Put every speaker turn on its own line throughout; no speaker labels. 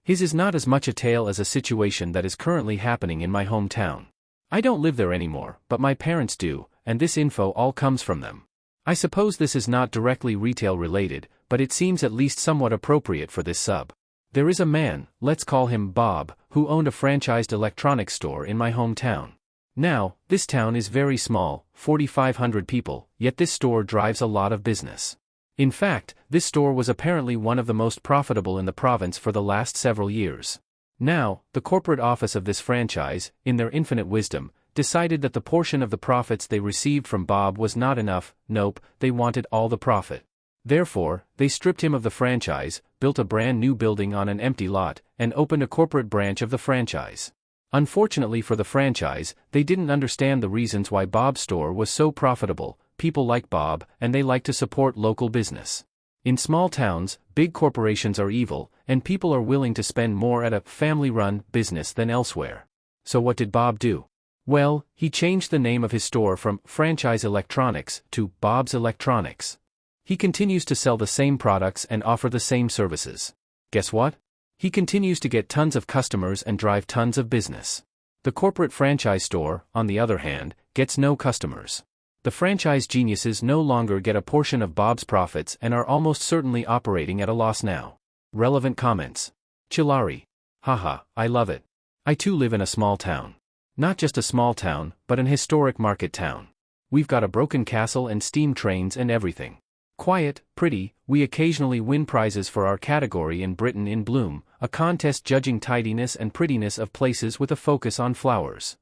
His is not as much a tale as a situation that is currently happening in my hometown. I don't live there anymore, but my parents do, and this info all comes from them. I suppose this is not directly retail related, but it seems at least somewhat appropriate for this sub. There is a man, let's call him Bob, who owned a franchised electronics store in my hometown. Now, this town is very small, 4,500 people, yet this store drives a lot of business. In fact, this store was apparently one of the most profitable in the province for the last several years. Now, the corporate office of this franchise, in their infinite wisdom, decided that the portion of the profits they received from Bob was not enough. Nope, they wanted all the profit. Therefore, they stripped him of the franchise, built a brand new building on an empty lot, and opened a corporate branch of the franchise. Unfortunately for the franchise, they didn't understand the reasons why Bob's store was so profitable. People like Bob, and they like to support local business. In small towns, big corporations are evil, and people are willing to spend more at a family-run business than elsewhere. So what did Bob do? Well, he changed the name of his store from Franchise Electronics to Bob's Electronics. He continues to sell the same products and offer the same services. Guess what? He continues to get tons of customers and drive tons of business. The corporate franchise store, on the other hand, gets no customers. The franchise geniuses no longer get a portion of Bob's profits and are almost certainly operating at a loss now. Relevant comments. Chilari. Haha, I love it. I too live in a small town. Not just a small town, but an historic market town. We've got a broken castle and steam trains and everything. Quiet, pretty, we occasionally win prizes for our category in Britain in Bloom, a contest judging tidiness and prettiness of places with a focus on flowers.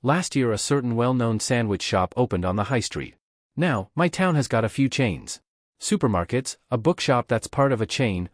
Last year a certain well-known sandwich shop opened on the high street. Now, my town has got a few chains. Supermarkets, a bookshop that's part of a chain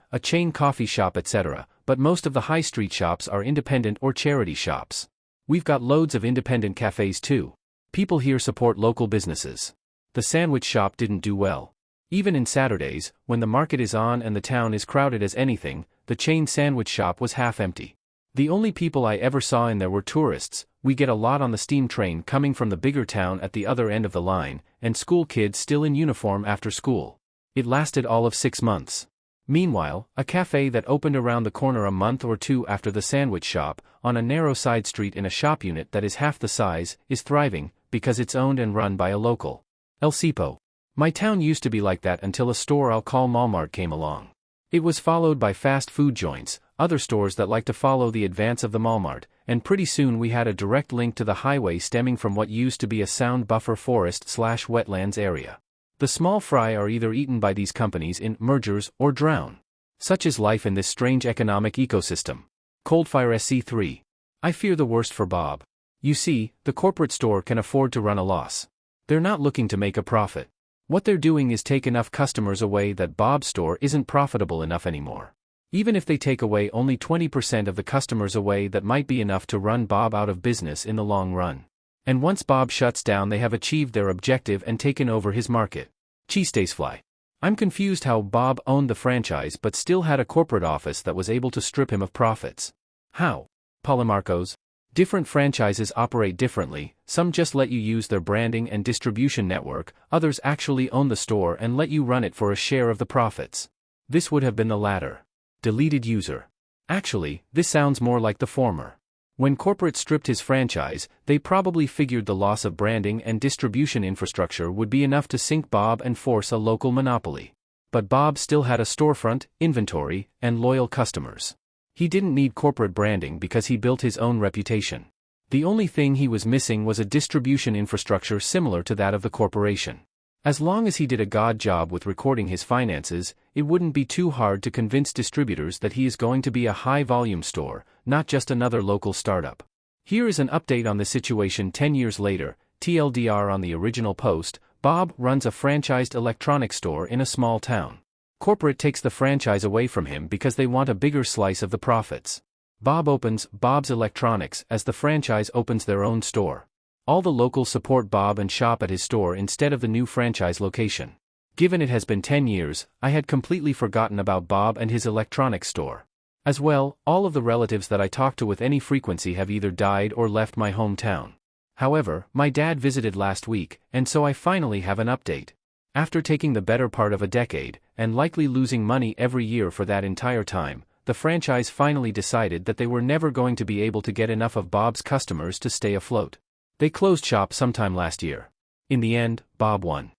coffee shop etc., but most of the high street shops are independent or charity shops. We've got loads of independent cafes too. People here support local businesses. The sandwich shop didn't do well. Even in Saturdays, when the market is on and the town is crowded as anything, the chain sandwich shop was half empty. The only people I ever saw in there were tourists. We get a lot on the steam train coming from the bigger town at the other end of the line, and school kids still in uniform after school. It lasted all of 6 months. Meanwhile, a cafe that opened around the corner a month or two after the sandwich shop, on a narrow side street in a shop unit that is half the size, is thriving, because it's owned and run by a local. El Cipo. My town used to be like that until a store I'll call Malmart came along. It was followed by fast food joints, other stores that like to follow the advance of the Malmart, and pretty soon we had a direct link to the highway stemming from what used to be a sound buffer forest/wetlands area. The small fry are either eaten by these companies in mergers or drown. Such is life in this strange economic ecosystem. Coldfire SC3. I fear the worst for Bob. You see, the corporate store can afford to run a loss. They're not looking to make a profit. What they're doing is take enough customers away that Bob's store isn't profitable enough anymore. Even if they take away only 20% of the customers away, that might be enough to run Bob out of business in the long run. And once Bob shuts down, they have achieved their objective and taken over his market. Cheesesteasfly. I'm confused how Bob owned the franchise but still had a corporate office that was able to strip him of profits. How? Polymarcos. Different franchises operate differently, some just let you use their branding and distribution network, others actually own the store and let you run it for a share of the profits. This would have been the latter. Deleted user. Actually, this sounds more like the former. When corporate stripped his franchise, they probably figured the loss of branding and distribution infrastructure would be enough to sink Bob and force a local monopoly. But Bob still had a storefront, inventory, and loyal customers. He didn't need corporate branding because he built his own reputation. The only thing he was missing was a distribution infrastructure similar to that of the corporation. As long as he did a good job with recording his finances, it wouldn't be too hard to convince distributors that he is going to be a high-volume store, not just another local startup. Here is an update on the situation 10 years later. TLDR on the original post, Bob runs a franchised electronics store in a small town. Corporate takes the franchise away from him because they want a bigger slice of the profits. Bob opens Bob's Electronics as the franchise opens their own store. All the locals support Bob and shop at his store instead of the new franchise location. Given it has been 10 years, I had completely forgotten about Bob and his electronics store. As well, all of the relatives that I talk to with any frequency have either died or left my hometown. However, my dad visited last week, and so I finally have an update. After taking the better part of a decade, and likely losing money every year for that entire time, the franchise finally decided that they were never going to be able to get enough of Bob's customers to stay afloat. They closed shop sometime last year. In the end, Bob won.